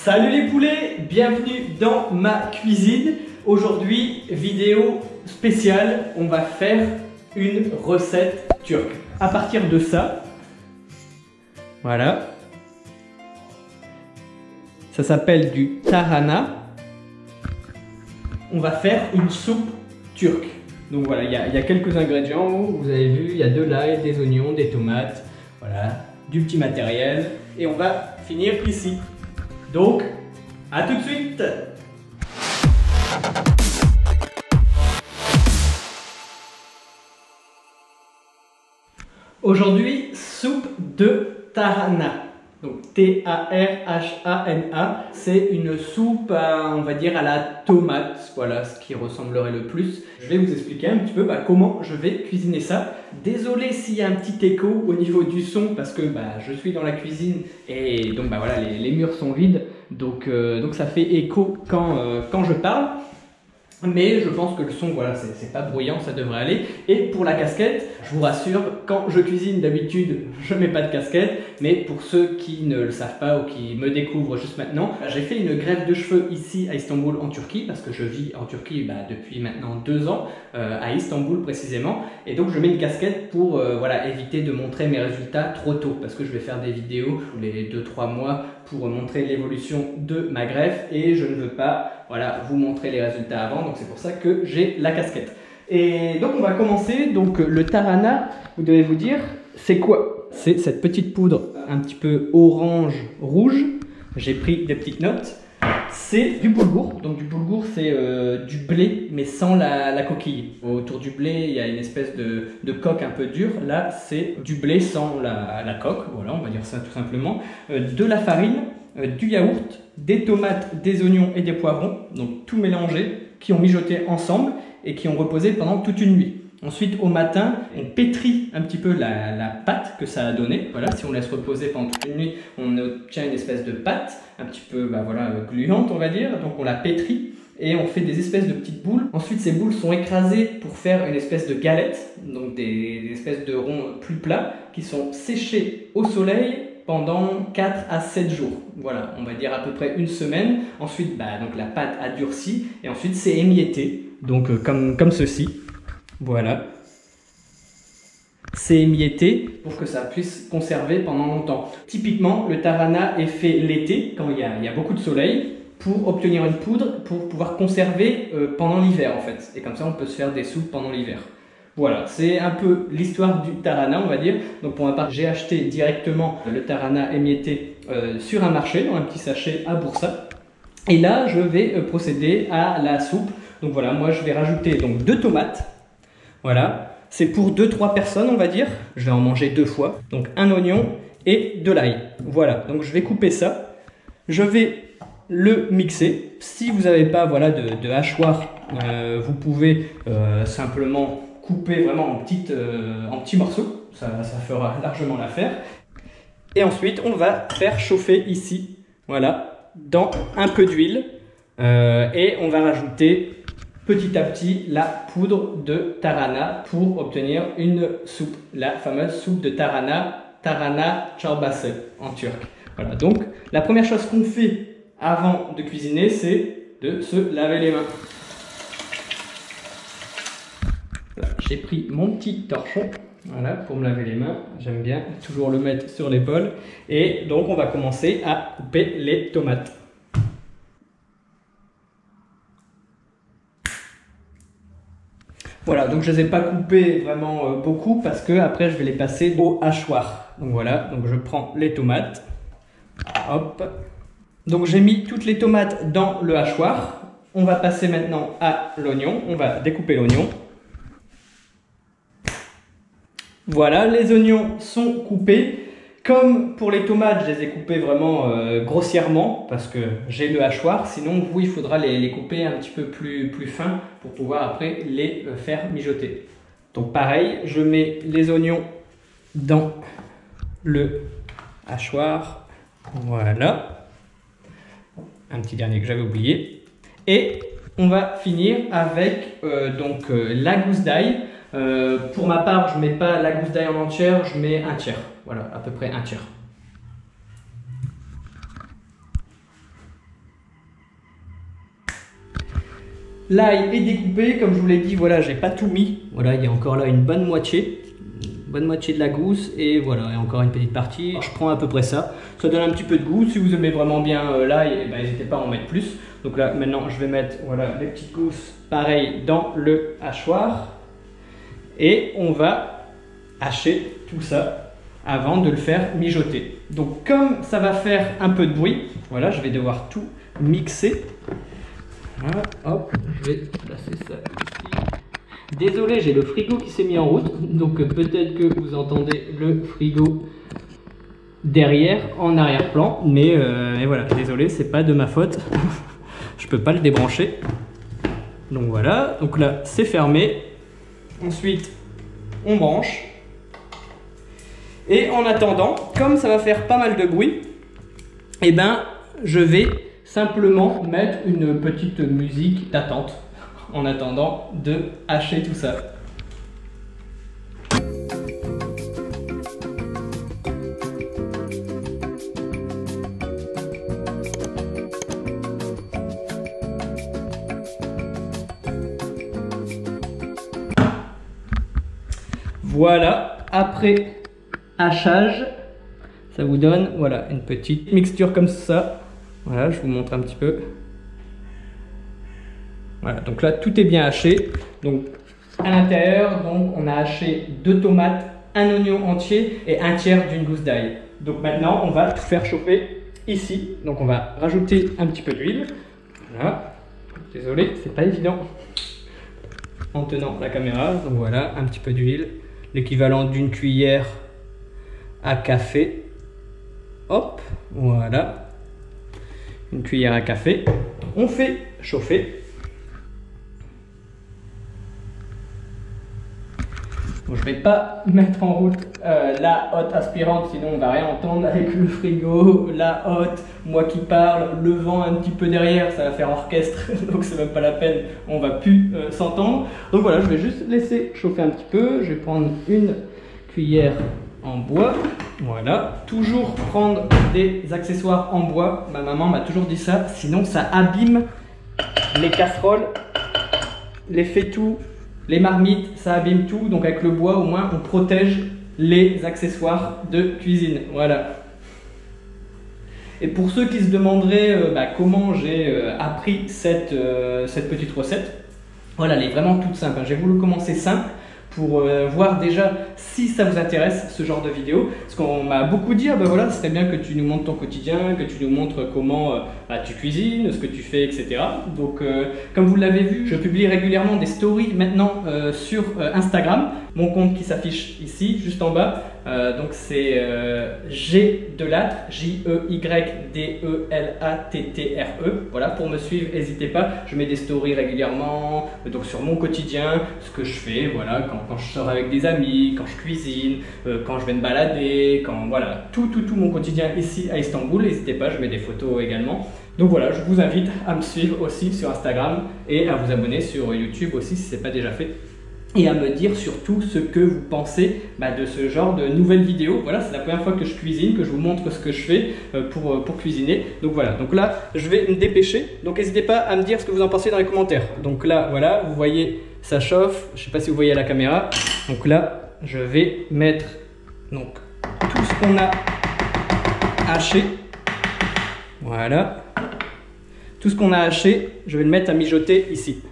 Salut les poulets, bienvenue dans ma cuisine. Aujourd'hui, vidéo spéciale, on va faire une recette turque. À partir de ça, voilà, ça s'appelle du tarhana. On va faire une soupe turque. Donc voilà, il y a quelques ingrédients, vous avez vu, il y a de l'ail, des oignons, des tomates, voilà, du petit matériel. Et on va finir ici. Donc, à tout de suite! Aujourd'hui, soupe de tarhana. Donc T-A-R-H-A-N-A. C'est une soupe, on va dire, à la tomate. Voilà ce qui ressemblerait le plus. Je vais vous expliquer un petit peu comment je vais cuisiner ça. Désolé s'il y a un petit écho au niveau du son parce que je suis dans la cuisine et donc voilà, les murs sont vides. Donc ça fait écho quand je parle. Mais je pense que le son, voilà, c'est pas bruyant, ça devrait aller. Et pour la casquette, je vous rassure, quand je cuisine d'habitude, je mets pas de casquette. Mais pour ceux qui ne le savent pas ou qui me découvrent juste maintenant, j'ai fait une greffe de cheveux ici à Istanbul en Turquie, parce que je vis en Turquie depuis maintenant 2 ans, à Istanbul précisément. Et donc je mets une casquette pour voilà, éviter de montrer mes résultats trop tôt, parce que je vais faire des vidéos tous les 2-3 mois pour montrer l'évolution de ma greffe et je ne veux pas voilà, vous montrer les résultats avant, donc c'est pour ça que j'ai la casquette. Et donc on va commencer. Donc le tarhana, vous devez vous dire, c'est quoi? C'est cette petite poudre un petit peu orange-rouge, j'ai pris des petites notes. C'est du boulgour, donc du boulgour c'est du blé mais sans la coquille. Autour du blé il y a une espèce de coque un peu dure, là c'est du blé sans la coque, voilà on va dire ça tout simplement. De la farine, du yaourt, des tomates, des oignons et des poivrons, donc tout mélangé, qui ont mijoté ensemble et qui ont reposé pendant toute une nuit. Ensuite, au matin, on pétrit un petit peu la pâte que ça a donné. Voilà, si on laisse reposer pendant toute une nuit, on obtient une espèce de pâte un petit peu voilà, gluante, on va dire. Donc, on la pétrit et on fait des espèces de petites boules. Ensuite, ces boules sont écrasées pour faire une espèce de galette, donc des espèces de ronds plus plats qui sont séchés au soleil pendant 4 à 7 jours. Voilà, on va dire à peu près une semaine. Ensuite, donc la pâte a durci et ensuite c'est émietté, donc comme ceci. Voilà, c'est émietté pour que ça puisse conserver pendant longtemps. Typiquement, le tarhana est fait l'été, quand il y a beaucoup de soleil, pour obtenir une poudre, pour pouvoir conserver pendant l'hiver en fait. Et comme ça, on peut se faire des soupes pendant l'hiver. Voilà, c'est un peu l'histoire du tarhana, on va dire. Donc pour ma part, j'ai acheté directement le tarhana émietté sur un marché, dans un petit sachet à Bursa. Et là, je vais procéder à la soupe. Donc voilà, moi je vais rajouter donc 2 tomates. Voilà, c'est pour 2-3 personnes, on va dire. Je vais en manger 2 fois. Donc un oignon et de l'ail. Voilà, donc je vais couper ça. Je vais le mixer. Si vous n'avez pas voilà, de hachoir, vous pouvez simplement couper vraiment en petits morceaux. Ça fera largement l'affaire. Et ensuite, on va faire chauffer ici, voilà, dans un peu d'huile. Et on va rajouter petit à petit la poudre de tarhana pour obtenir une soupe, la fameuse soupe de tarhana çorbası en turc. Voilà, donc la première chose qu'on fait avant de cuisiner, c'est de se laver les mains. Voilà, j'ai pris mon petit torchon voilà, pour me laver les mains, j'aime bien toujours le mettre sur l'épaule. Et donc on va commencer à couper les tomates. Voilà, donc je ne les ai pas coupés vraiment beaucoup parce que après je vais les passer au hachoir. Donc voilà, donc je prends les tomates. Hop. Donc j'ai mis toutes les tomates dans le hachoir. On va passer maintenant à l'oignon. On va découper l'oignon. Voilà, les oignons sont coupés. Comme pour les tomates, je les ai coupés vraiment grossièrement parce que j'ai le hachoir. Sinon, vous, il faudra les couper un petit peu plus fins pour pouvoir après les faire mijoter. Donc pareil, je mets les oignons dans le hachoir. Voilà. Un petit dernier que j'avais oublié. Et on va finir avec la gousse d'ail. Pour ma part, je ne mets pas la gousse d'ail en entière, je mets un tiers. Voilà, à peu près un tiers. L'ail est découpé, comme je vous l'ai dit, voilà, j'ai pas tout mis. Voilà, il y a encore là une bonne moitié de la gousse et voilà, et encore une petite partie. Alors, je prends à peu près ça. Ça donne un petit peu de goût. Si vous aimez vraiment bien l'ail, eh ben, n'hésitez pas à en mettre plus. Donc là, maintenant, je vais mettre voilà, les petites gousses, pareil, dans le hachoir. Et on va hacher tout ça avant de le faire mijoter. Donc comme ça va faire un peu de bruit, voilà, je vais devoir tout mixer. Voilà, hop, je vais placer ça ici. Désolé, j'ai le frigo qui s'est mis en route, donc peut-être que vous entendez le frigo derrière, en arrière-plan, mais voilà, désolé, c'est pas de ma faute. Je peux pas le débrancher. Donc voilà, donc là c'est fermé. Ensuite, on branche. Et en attendant, comme ça va faire pas mal de bruit, eh ben, je vais simplement mettre une petite musique d'attente en attendant de hacher tout ça. Voilà, après hachage, ça vous donne voilà, une petite mixture comme ça. Voilà, je vous montre un petit peu. Voilà, donc là tout est bien haché. Donc à l'intérieur, donc on a haché 2 tomates, un oignon entier et un tiers d'une gousse d'ail. Donc maintenant on va tout faire chauffer ici. Donc on va rajouter un petit peu d'huile. Voilà. Désolé, c'est pas évident en tenant la caméra. Donc voilà, un petit peu d'huile, l'équivalent d'une cuillère à café. Hop, voilà, une cuillère à café. On fait chauffer. Bon, je ne vais pas mettre en route la hotte aspirante, sinon on va rien entendre avec le frigo, la hotte, moi qui parle, le vent un petit peu derrière, ça va faire orchestre, donc c'est même pas la peine, on va plus s'entendre. Donc voilà, je vais juste laisser chauffer un petit peu. Je vais prendre une cuillère en bois. Voilà, toujours prendre des accessoires en bois. Ma maman m'a toujours dit ça, sinon ça abîme les casseroles, les fétous, les marmites, ça abîme tout. Donc avec le bois, au moins, on protège les accessoires de cuisine. Voilà. Et pour ceux qui se demanderaient comment j'ai appris cette petite recette, voilà, elle est vraiment toute simple. J'ai voulu commencer simple pour voir déjà si ça vous intéresse ce genre de vidéo. Parce qu'on m'a beaucoup dit, voilà, ce serait bien que tu nous montres ton quotidien, que tu nous montres comment tu cuisines, ce que tu fais, etc. Donc comme vous l'avez vu, je publie régulièrement des stories maintenant sur Instagram. Mon compte qui s'affiche ici, juste en bas. Donc c'est G-Delattre, J-E-Y-D-E-L-A-T-T-R-E. Voilà, pour me suivre, n'hésitez pas. Je mets des stories régulièrement, donc sur mon quotidien, ce que je fais, voilà, quand je sors avec des amis, quand je cuisine, quand je vais me balader, voilà, tout mon quotidien ici à Istanbul. N'hésitez pas, je mets des photos également. Donc voilà, je vous invite à me suivre aussi sur Instagram et à vous abonner sur YouTube aussi si ce n'est pas déjà fait. Et à me dire surtout ce que vous pensez de ce genre de nouvelles vidéos. Voilà, c'est la première fois que je cuisine, que je vous montre ce que je fais pour cuisiner. Donc voilà, donc là, je vais me dépêcher. Donc n'hésitez pas à me dire ce que vous en pensez dans les commentaires. Donc là, voilà, vous voyez, ça chauffe. Je ne sais pas si vous voyez à la caméra. Donc là, je vais mettre donc, tout ce qu'on a haché. Voilà. Tout ce qu'on a haché, je vais le mettre à mijoter ici.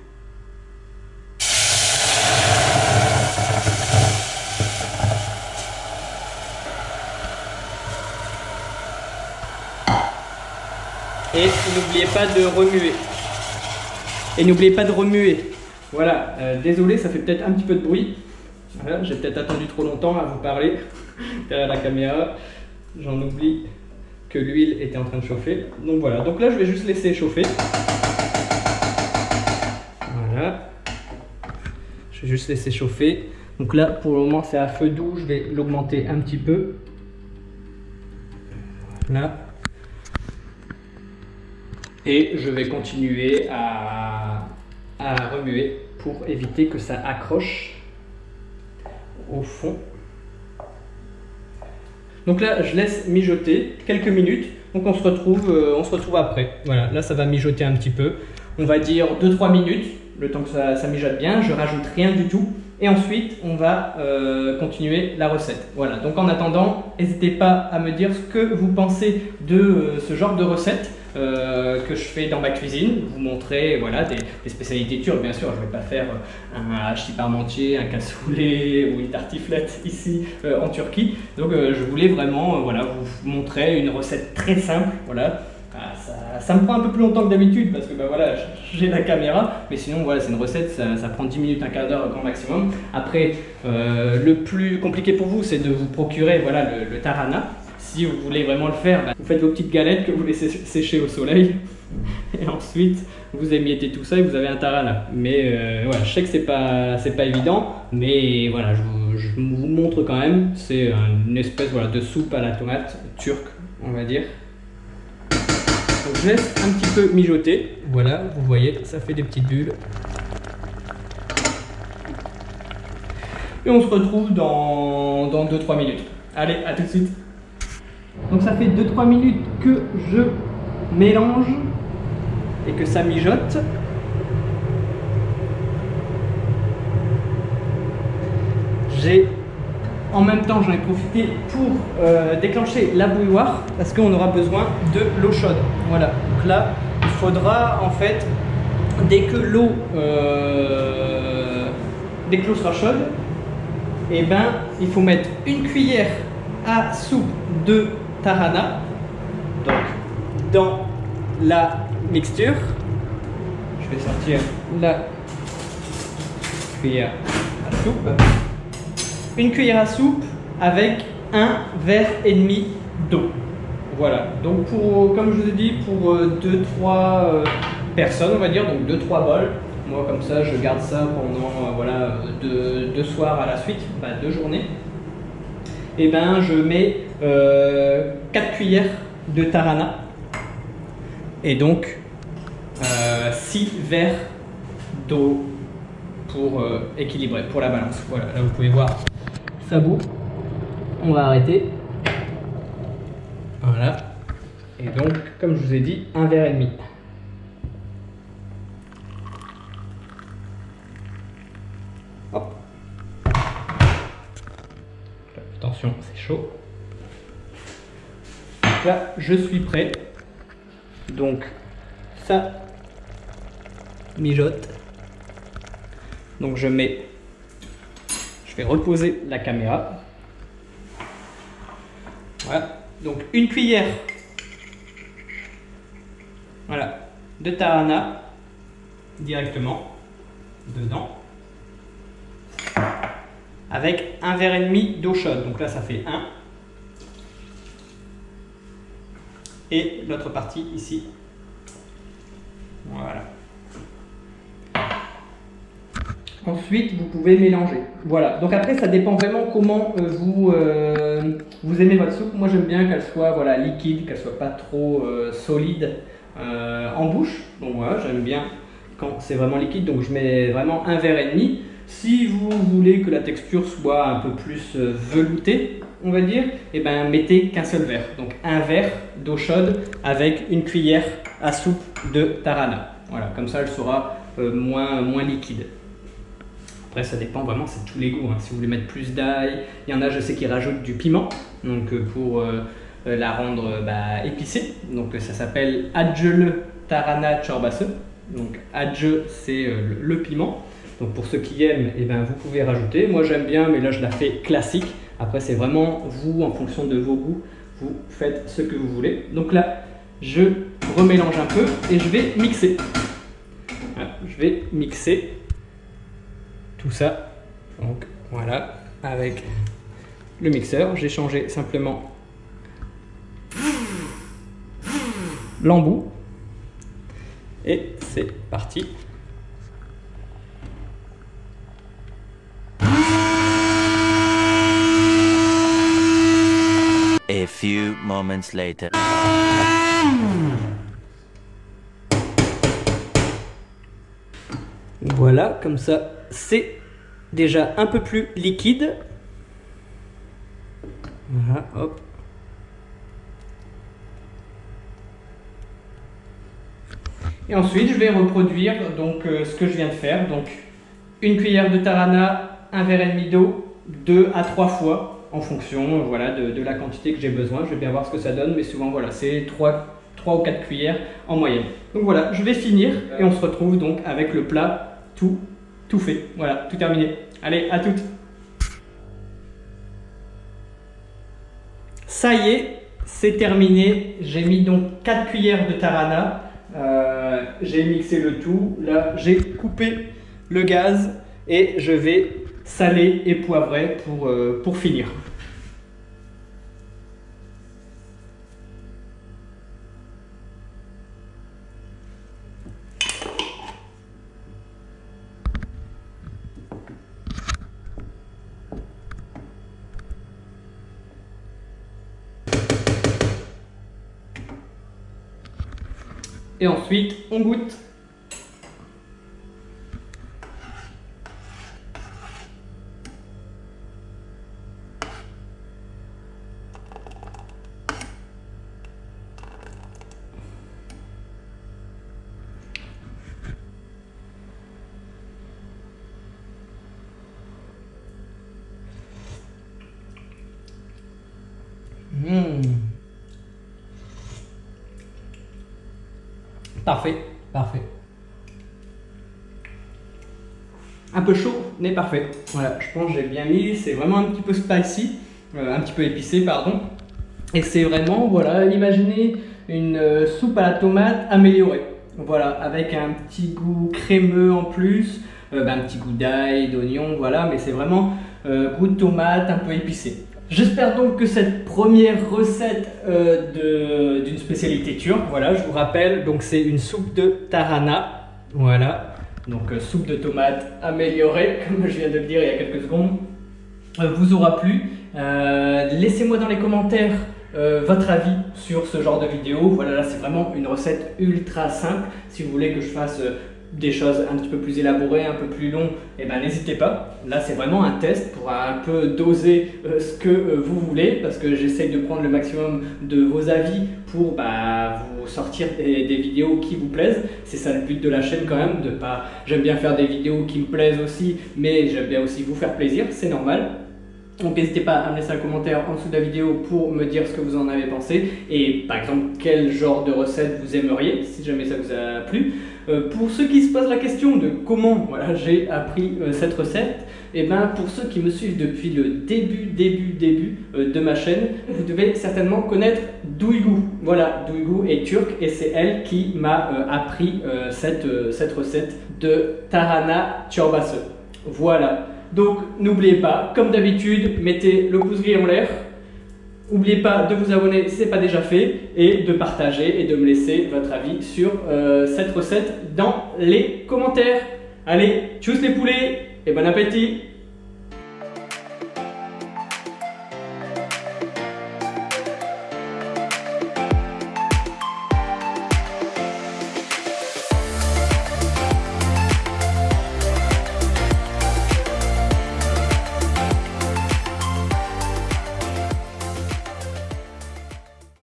Et n'oubliez pas de remuer. Voilà, désolé, ça fait peut-être un petit peu de bruit. Voilà, j'ai peut-être attendu trop longtemps à vous parler derrière la caméra. J'en oublie que l'huile était en train de chauffer. Donc voilà, donc là je vais juste laisser chauffer. Voilà. Je vais juste laisser chauffer. Donc là pour le moment c'est à feu doux, je vais l'augmenter un petit peu. Voilà. Et je vais continuer à remuer pour éviter que ça accroche au fond. Donc là, je laisse mijoter quelques minutes. Donc on se retrouve après. Voilà, là ça va mijoter un petit peu. On va dire 2-3 minutes. le temps que ça mijote bien, je rajoute rien du tout. Et ensuite, on va continuer la recette. Voilà, donc en attendant, n'hésitez pas à me dire ce que vous pensez de ce genre de recette que je fais dans ma cuisine. Vous montrer voilà, des spécialités turques, bien sûr. Je ne vais pas faire un hachis parmentier, un cassoulet ou une tartiflette ici en Turquie. Donc je voulais vraiment voilà, vous montrer une recette très simple. Voilà. Ça me prend un peu plus longtemps que d'habitude parce que bah, voilà, j'ai la caméra, mais sinon voilà, c'est une recette, ça prend 10 minutes, un quart d'heure au grand maximum. Après, le plus compliqué pour vous, c'est de vous procurer voilà, le tarhana. Si vous voulez vraiment le faire, bah, vous faites vos petites galettes que vous laissez sécher au soleil et ensuite vous émiettez tout ça et vous avez un tarhana. Mais voilà, je sais que c'est pas évident, mais voilà, je vous montre quand même. C'est une espèce voilà, de soupe à la tomate turque, on va dire. Donc je laisse un petit peu mijoter. Voilà, vous voyez, ça fait des petites bulles. Et on se retrouve dans 2-3 minutes. Allez, à tout de suite. Donc ça fait 2-3 minutes que je mélange et que ça mijote. En même temps, j'en ai profité pour déclencher la bouilloire parce qu'on aura besoin de l'eau chaude. Voilà, donc là, il faudra en fait, dès que l'eau sera chaude, et ben, il faut mettre une cuillère à soupe de tarhana donc, dans la mixture. Je vais sortir la cuillère à soupe. Une cuillère à soupe avec un verre et demi d'eau. Voilà, donc comme je vous ai dit, pour 2-3 personnes, on va dire, donc 2-3 bols. Moi, comme ça, je garde ça pendant voilà, deux soirs à la suite, enfin 2 journées. Et ben, je mets 4 cuillères de tarhana et donc 6 verres d'eau pour équilibrer, pour la balance. Voilà, là vous pouvez voir. Ça bout, on va arrêter. Voilà. Et donc, comme je vous ai dit, un verre et demi. Hop. Attention, c'est chaud. Donc là, je suis prêt. Donc, ça mijote. Donc, je vais reposer la caméra. Voilà. Donc une cuillère voilà, de tarhana directement dedans avec un verre et demi d'eau chaude. Donc là ça fait 1 et l'autre partie ici. Voilà. Ensuite, vous pouvez mélanger. Voilà. Donc après, ça dépend vraiment comment vous aimez votre soupe. Moi, j'aime bien qu'elle soit voilà, liquide, qu'elle soit pas trop solide en bouche. Donc voilà, j'aime bien quand c'est vraiment liquide. Donc je mets vraiment un verre et demi. Si vous voulez que la texture soit un peu plus veloutée, on va dire, et ben mettez qu'un seul verre. Donc un verre d'eau chaude avec une cuillère à soupe de tarhana. Voilà, comme ça, elle sera moins liquide. Après, ça dépend vraiment, c'est tous les goûts. Hein. Si vous voulez mettre plus d'ail, il y en a, je sais, qui rajoutent du piment, donc pour la rendre épicée. Donc ça s'appelle acılı tarhana çorbası. Donc acı, c'est le piment. Donc pour ceux qui aiment, eh ben, vous pouvez rajouter. Moi j'aime bien, mais là je la fais classique. Après c'est vraiment vous, en fonction de vos goûts, vous faites ce que vous voulez. Donc là, je remélange un peu et je vais mixer. Voilà, je vais mixer tout ça, donc voilà, avec le mixeur. J'ai changé simplement l'embout et c'est parti. A few moments later. Voilà, comme ça, c'est déjà un peu plus liquide. Voilà, hop. Et ensuite, je vais reproduire donc, ce que je viens de faire. Donc, une cuillère de tarhana, un verre et demi d'eau, 2 à 3 fois, en fonction voilà, de la quantité que j'ai besoin. Je vais bien voir ce que ça donne, mais souvent, voilà, c'est 3 ou 4 cuillères en moyenne. Donc voilà, je vais finir et on se retrouve donc avec le plat tout fait. Voilà, tout terminé. Allez, à toutes. Ça y est, c'est terminé. J'ai mis donc 4 cuillères de tarhana. J'ai mixé le tout. Là, j'ai coupé le gaz et je vais saler et poivrer pour finir. Et ensuite, on goûte. Parfait, parfait. Un peu chaud, mais parfait. Voilà, je pense que j'ai bien mis. C'est vraiment un petit peu spicy, un petit peu épicé, pardon. Et c'est vraiment, voilà, imaginez une soupe à la tomate améliorée. Voilà, avec un petit goût crémeux en plus, un petit goût d'ail, d'oignon, voilà, mais c'est vraiment goût de tomate un peu épicé. J'espère donc que cette première recette d'une spécialité turque, voilà, je vous rappelle, donc c'est une soupe de tarhana, voilà, donc soupe de tomate améliorée, comme je viens de le dire il y a quelques secondes, vous aura plu. Laissez-moi dans les commentaires votre avis sur ce genre de vidéo. Voilà, là c'est vraiment une recette ultra simple. Si vous voulez que je fasse des choses un petit peu plus élaborées, un peu plus longues, eh ben, n'hésitez pas. Là c'est vraiment un test pour un peu doser ce que vous voulez, parce que j'essaye de prendre le maximum de vos avis pour vous sortir des vidéos qui vous plaisent. C'est ça le but de la chaîne quand même, de pas... J'aime bien faire des vidéos qui me plaisent aussi, mais j'aime bien aussi vous faire plaisir, c'est normal. Donc n'hésitez pas à me laisser un commentaire en dessous de la vidéo pour me dire ce que vous en avez pensé et par exemple quel genre de recette vous aimeriez si jamais ça vous a plu. Pour ceux qui se posent la question de comment j'ai appris cette recette, et ben pour ceux qui me suivent depuis le début de ma chaîne, vous devez certainement connaître Duygu. Voilà, Duygu est turque et c'est elle qui m'a appris cette recette de tarhana çorbası. Voilà. Donc n'oubliez pas, comme d'habitude, mettez le pouce gris en l'air. N'oubliez pas de vous abonner si ce n'est pas déjà fait et de partager et de me laisser votre avis sur cette recette dans les commentaires. Allez, tchuss les poulets et bon appétit!